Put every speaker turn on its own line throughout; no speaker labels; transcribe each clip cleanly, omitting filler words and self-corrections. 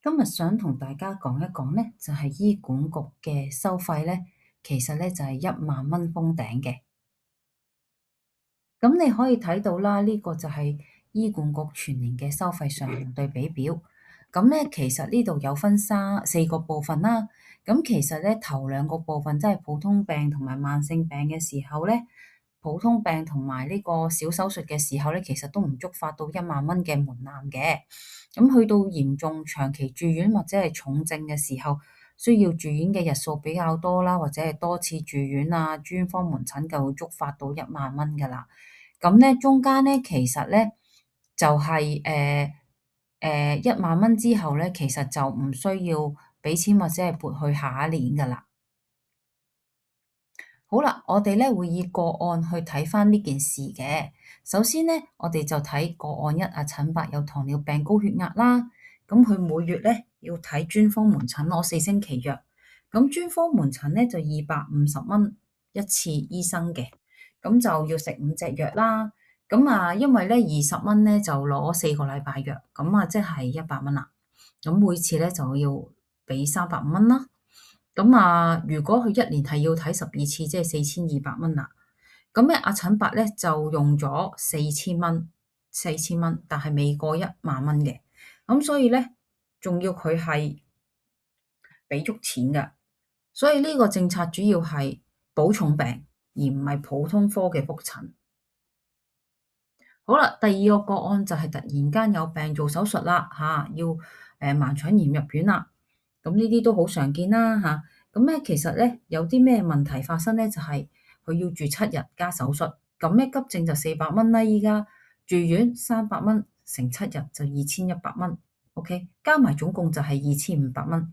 今日想同大家講一講咧，就係醫管局嘅收費咧，其實咧就係1萬蚊封頂嘅。咁你可以睇到啦，呢個就係醫管局全年嘅收費上行對比表。咁咧，其實呢度有分四個部分啦。咁其實咧，頭兩個部分即係普通病同埋慢性病嘅時候咧，普通病同埋呢個小手術嘅時候咧，其實都唔觸發到1萬蚊嘅門檻嘅。咁去到嚴重長期住院或者係重症嘅時候，需要住院嘅日數比較多啦，或者係多次住院啊，專科門診就會觸發到1萬蚊噶啦。咁咧中間咧，其實咧就係1萬蚊之後咧，其實就唔需要俾錢或者係撥去下一年噶啦。好啦，我哋咧會以個案去睇翻呢件事嘅。首先咧，我哋就睇個案一，阿陳伯有糖尿病、高血壓啦。咁佢每月咧要睇專科門診攞4星期藥。咁專科門診咧就250蚊一次醫生嘅，咁就要食5隻藥啦。咁啊，因為咧20蚊咧就攞4個禮拜藥，咁啊即係100蚊啦。咁每次咧就要俾350蚊啦。咁啊，如果佢一年係要睇12次，即係4200蚊啦。咁咧，阿陳伯咧就用咗4000蚊，但係未過1萬蚊嘅。咁所以咧，仲要佢係俾足錢㗎。所以呢個政策主要係保重病，而唔係普通科嘅覆診。好啦，第二個個案就係突然間有病做手術啦，要盲腸炎入院啦。咁呢啲都好常見啦，咁咧其實咧有啲咩問題發生咧，就係佢要住7日加手術。咁咧急症就400蚊啦，依家住院300蚊乘7日就2100蚊，OK，加埋總共就係2500蚊。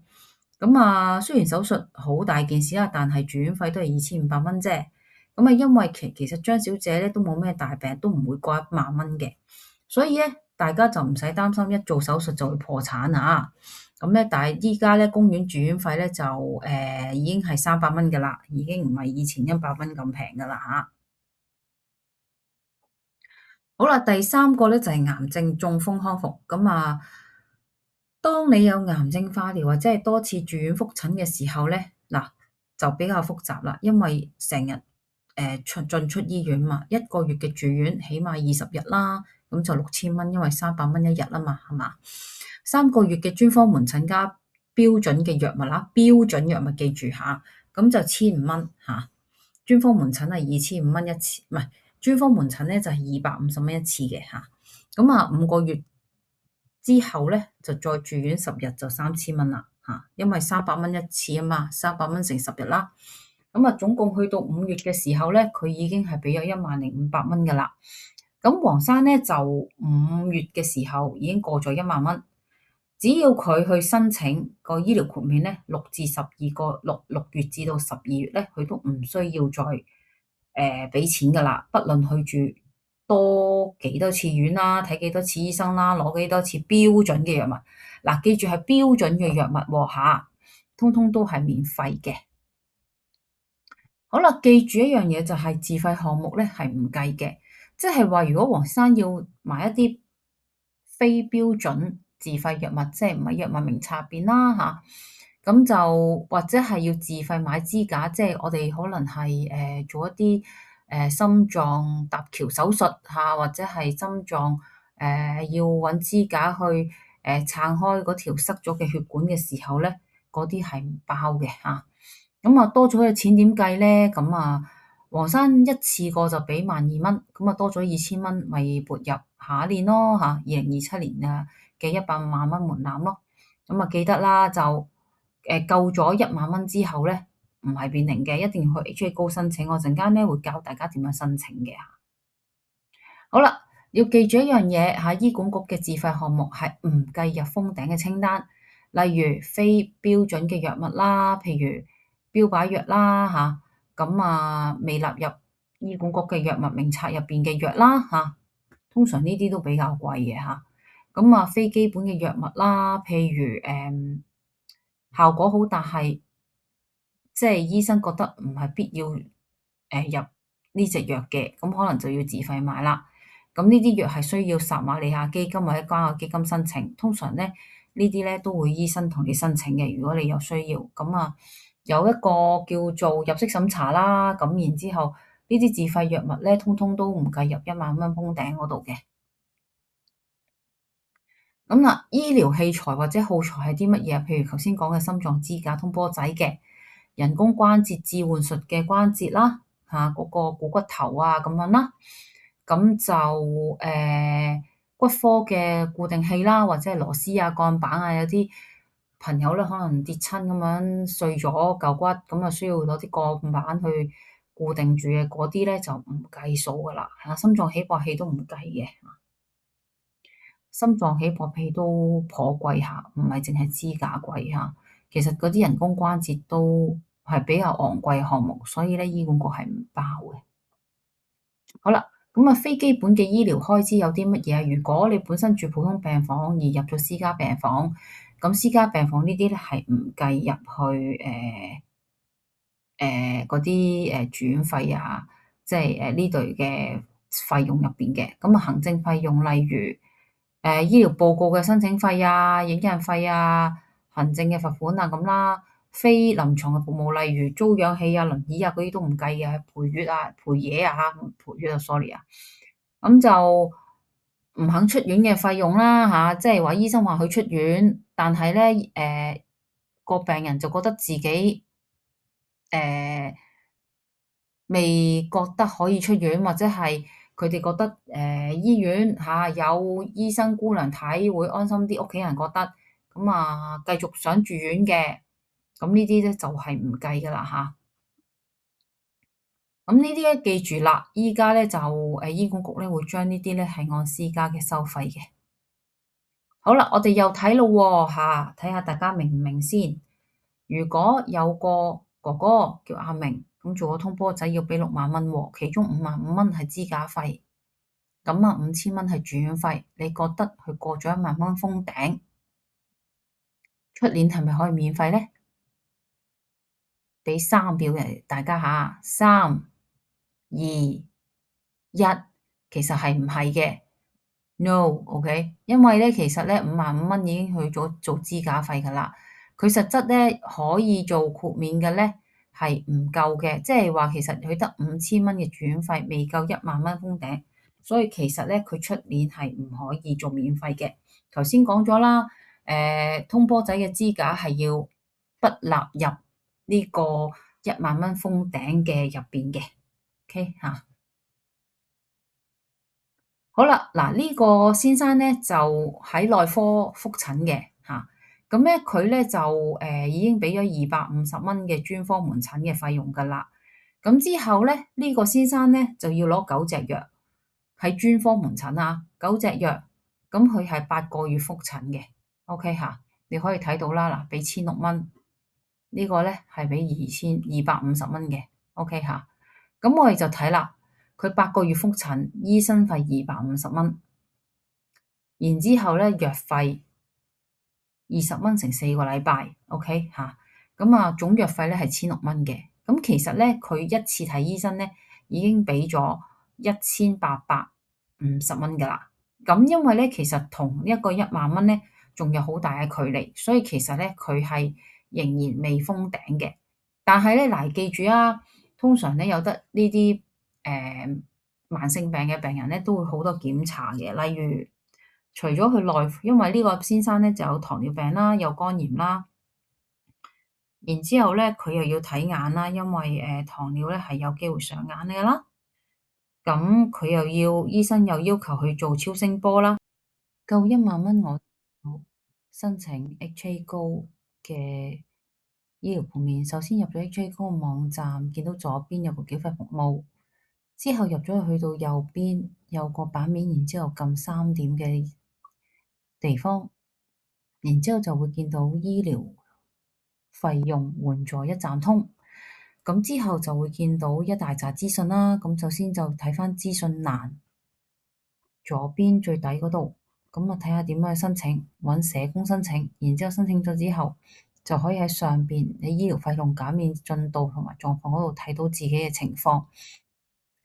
咁啊，雖然手術好大件事啦，但係住院費都係2500蚊啫。咁啊，因為其實張小姐咧都冇咩大病，都唔會過1萬蚊嘅，所以咧大家就唔使擔心一做手術就會破產啊。咁咧，但係依家咧公院住院費咧就已經係300蚊噶啦，已經唔係以前100蚊咁平噶啦吓。好啦，第三個咧就係癌症中風康復。咁啊，當你有癌症化療或者係多次住院覆診嘅時候咧，嗱就比較複雜啦，因為成日進出醫院嘛，一個月嘅住院起碼20日啦，咁就6000蚊，因為300蚊一日啊嘛，係嘛？3個月嘅專科門診加標準嘅藥物啦，標準藥物記住下，咁就1500蚊吓。專科門診係2500蚊一次，唔係專科門診咧就係250蚊一次嘅吓。咁啊5個月之後咧就再住院10日就3000蚊啦吓，因為300蚊一次啊嘛，300蚊乘10日啦。咁啊，總共去到5月嘅時候咧，佢已經係俾咗10500蚊噶啦。咁黃生咧就5月嘅時候已經過咗1萬蚊，只要佢去申請個醫療豁免咧，6月至到12月咧，佢都唔需要再俾錢噶啦，不論去住多幾多次院啦，睇幾多次醫生啦，攞幾多次標準嘅藥物。嗱，記住係標準嘅藥物喎吓，通通都係免費嘅。好啦，記住一樣嘢就係自費項目咧係唔計嘅，即係話如果黃生要買一啲非標準自費藥物，即係唔係藥物名冊入邊啦吓，咁就或者係要自費買支架，即係我哋可能係做一啲心臟搭橋手術吓，或者係心臟要揾支架去撐開嗰條塞咗嘅血管嘅時候咧，嗰啲係唔包嘅吓。咁啊，多咗嘅錢點計咧？咁啊，黃生一次過就俾12000蚊，咁啊多咗2000蚊，咪撥入下一年咯吓，2027年啊嘅100萬蚊門檻咯。咁啊記得啦，就夠咗1萬蚊之後咧，唔係變零嘅，一定要去 HA 高申請。我陣間咧會教大家點樣申請嘅吓。好啦，要記住一樣嘢吓，醫管局嘅自費項目係唔計入封頂嘅清單，例如非標準嘅藥物啦，譬如標靶藥啦吓，咁啊未納入醫管局嘅藥物名冊入邊嘅藥啦吓，通常呢啲都比較貴嘅吓。咁啊非基本嘅藥物啦，譬如效果好，但係即係醫生覺得唔係必要入呢隻藥嘅，咁可能就要自費買啦。咁呢啲藥係需要撒瑪利亞基金或者關愛基金申請，通常咧呢啲咧都會醫生同你申請嘅。如果你有需要，咁啊有一個叫做入息審查啦，咁然之後呢啲自費藥物咧，通通都唔計入1萬蚊封頂嗰度嘅。咁嗱，醫療器材或者耗材係啲乜嘢？譬如頭先講嘅心臟支架、通波仔嘅人工關節置換術嘅關節啦，嗰個股骨頭啊咁樣啦，咁就骨科嘅固定器啦，或者係螺絲啊、鋼板啊，有啲朋友咧可能跌親咁樣碎咗嚿骨，咁啊需要攞啲鋼板去固定住嘅，嗰啲咧就唔計數噶啦，心臟起搏器都唔計嘅。心臟起搏器都頗貴下，唔係淨係支架貴下。其實嗰啲人工關節都係比較昂貴嘅項目，所以咧醫管局係唔包嘅。好啦，咁啊非基本嘅醫療開支有啲乜嘢啊？如果你本身住普通病房而入咗私家病房，咁私家病房呢啲咧係唔計入去嗰啲住院費啊，即係呢類嘅費用入邊嘅。咁啊行政費用例如醫療報告嘅申請費啊、影印費啊、行政嘅罰款啊咁啦，非臨床嘅服務，例如租氧氣啊、輪椅啊嗰啲都唔計嘅，陪月啊、陪爺啊嚇，陪月啊，sorry 啊，咁就唔肯出院嘅費用啦嚇，即係話醫生話佢出院，但係咧個病人就覺得自己誒未覺得可以出院，或者係佢哋覺得醫院有醫生姑娘睇會安心啲，屋企人覺得咁啊繼續想住院嘅，咁呢啲咧就係唔計噶啦嚇。咁呢啲咧記住啦，依家咧就醫管局咧會將呢啲咧係按私家嘅收費嘅。好啦，我哋又睇咯喎嚇，睇下大家明唔明先。如果有個哥哥叫阿明，咁做個通波仔要俾6萬蚊喎，其中5萬5蚊係支架費，咁啊5000蚊係住院費。你覺得佢過咗1萬蚊封頂，出年係咪可以免費呢？俾3秒嚟大家下，3、2、1，其實係唔係嘅？No，OK，因為咧其實咧5萬5蚊已經去咗做支架費㗎啦。佢實質咧可以做豁免嘅咧係唔夠嘅，即係話其實佢得5000蚊嘅住院費，未夠1萬蚊封頂，所以其實咧佢出年係唔可以做免費嘅。頭先講咗啦，通波仔嘅支架係要不納入呢個1萬蚊封頂嘅入邊嘅，OK 嚇。好啦，嗱、呢個先生咧就喺內科覆診嘅嚇，咁咧佢咧就已經俾咗250蚊嘅專科門診嘅費用㗎啦。咁之後咧呢個先生咧就要攞9隻藥喺專科門診啊，9隻藥，咁佢係8個月覆診嘅，OK 嚇，你可以睇到啦，嗱，俾16蚊，呢個咧係俾250蚊嘅，OK 嚇，咁我哋就睇啦。佢8個月覆診，醫生費250蚊，然之後咧藥費20蚊乘4個禮拜，OK 嚇，咁啊總藥費咧係16蚊嘅。咁其實咧佢一次睇醫生咧已經俾咗1850蚊噶啦。咁因為咧其實同一個1萬蚊咧仲有好大嘅距離，所以其實咧佢係仍然未封頂嘅。但係咧嗱，記住啊，通常咧有得呢啲慢性病嘅病人咧都會好多檢查嘅，例如除咗佢內，因為呢個先生咧就有糖尿病啦，有肝炎啦，然之後咧佢又要睇眼啦，因為糖尿咧係有機會上眼嘅啦，咁佢又要醫生又要求去做超聲波啦，夠1萬蚊我申請 HA 高嘅醫療盤面。首先入咗 HA 高個網站，見到左邊有個繳費服務。之後入咗去到右邊有個版面，然之後撳3點嘅地方，然之後就會見到醫療費用援助一站通，咁之後就會見到一大紮資訊啦。咁首先就睇返資訊欄左邊最底嗰度，咁啊睇下點樣去申請，揾社工申請，然之後申請咗之後就可以喺上邊你醫療費用減免進度同埋狀況嗰度睇到自己嘅情況。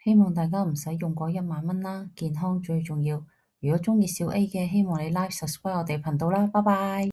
希望大家唔使用過1萬蚊啦，健康最重要。如果鍾意小 A 嘅，希望你 like subscribe 我哋頻道啦，拜拜。